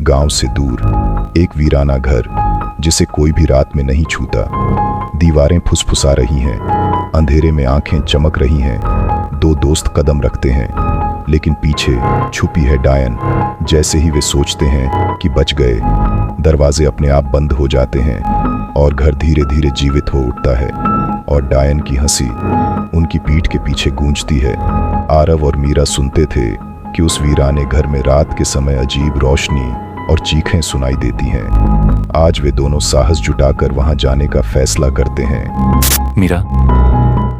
गांव से दूर एक वीराना घर जिसे कोई भी रात में नहीं छूता। दीवारें फुसफुसा रही हैं, अंधेरे में आंखें चमक रही हैं। दो दोस्त कदम रखते हैं, लेकिन पीछे छुपी है डायन। जैसे ही वे सोचते हैं कि बच गए, दरवाजे अपने आप बंद हो जाते हैं और घर धीरे धीरे जीवित हो उठता है। और डायन की हंसी उनकी पीठ के पीछे गूंजती है। आरव और मीरा सुनते थे कि उस वीराने घर में रात के समय अजीब रोशनी और चीखें सुनाई देती हैं। आज वे दोनों साहस जुटाकर वहां जाने का फैसला करते हैं। मीरा,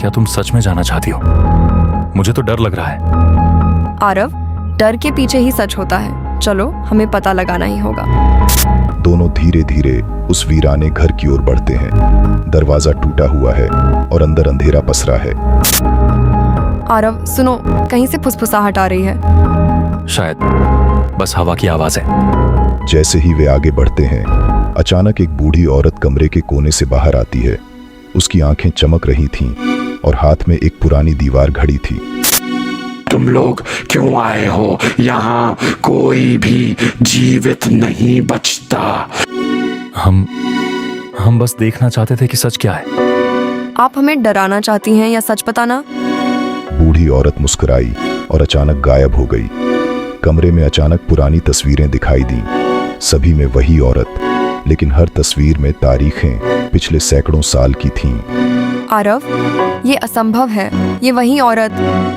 क्या तुम सच में जाना चाहती हो? मुझे तो डर लग रहा है। आरव, डर के पीछे ही सच होता है। चलो, हमें पता लगाना ही होगा। दोनों धीरे धीरे उस वीराने घर की ओर बढ़ते हैं। दरवाजा टूटा हुआ है और अंदर अंधेरा पसरा है। आरव, सुनो, कहीं से फुसफुसाहट आ रही है। शायद बस हवा की आवाज है। जैसे ही वे आगे बढ़ते हैं, अचानक एक बूढ़ी औरत कमरे के कोने से बाहर आती है। उसकी आंखें चमक रही थीं और हाथ में एक पुरानी दीवार घड़ी थी। तुम लोग क्यों आए हो? यहाँ कोई भी जीवित नहीं बचता। हम बस देखना चाहते थे कि सच क्या है। आप हमें डराना चाहती हैं या सच बताना? बूढ़ी औरत मुस्कुराई और अचानक गायब हो गई। कमरे में अचानक पुरानी तस्वीरें दिखाई दी। सभी में वही औरत, लेकिन हर तस्वीर में तारीखें पिछले सैकड़ों साल की थीं। आरव, ये असंभव है। ये वही औरत,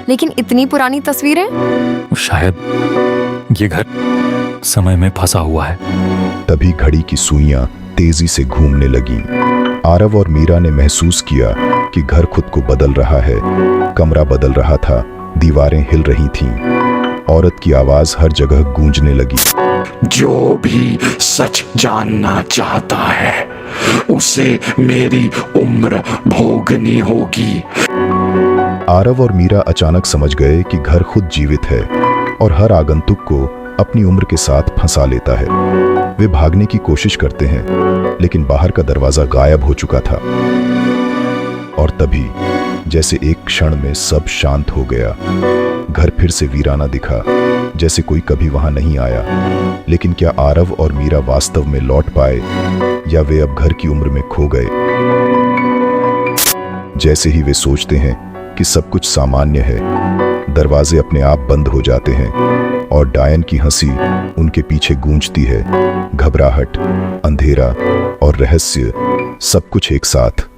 लेकिन इतनी पुरानी तस्वीरें। शायद ये घर समय में फंसा हुआ है। तभी घड़ी की सुइयां तेजी से घूमने लगीं। आरव और मीरा ने महसूस किया कि घर खुद को बदल रहा है। कमरा बदल रहा था, दीवारें हिल रही थीं। औरत की आवाज हर जगह गूंजने लगी। जो भी सच जानना चाहता है, उसे मेरी उम्र भोगनी होगी। आरव और मीरा अचानक समझ गए कि घर खुद जीवित है और हर आगंतुक को अपनी उम्र के साथ फंसा लेता है। वे भागने की कोशिश करते हैं, लेकिन बाहर का दरवाजा गायब हो चुका था। और तभी जैसे एक क्षण में सब शांत हो गया। घर फिर से वीराना दिखा, जैसे कोई कभी वहां नहीं आया। लेकिन क्या आरव और मीरा वास्तव में लौट पाए, या वे अब घर की उम्र में खो गए? जैसे ही वे सोचते हैं कि सब कुछ सामान्य है, दरवाजे अपने आप बंद हो जाते हैं और डायन की हंसी उनके पीछे गूंजती है। घबराहट, अंधेरा और रहस्य, सब कुछ एक साथ।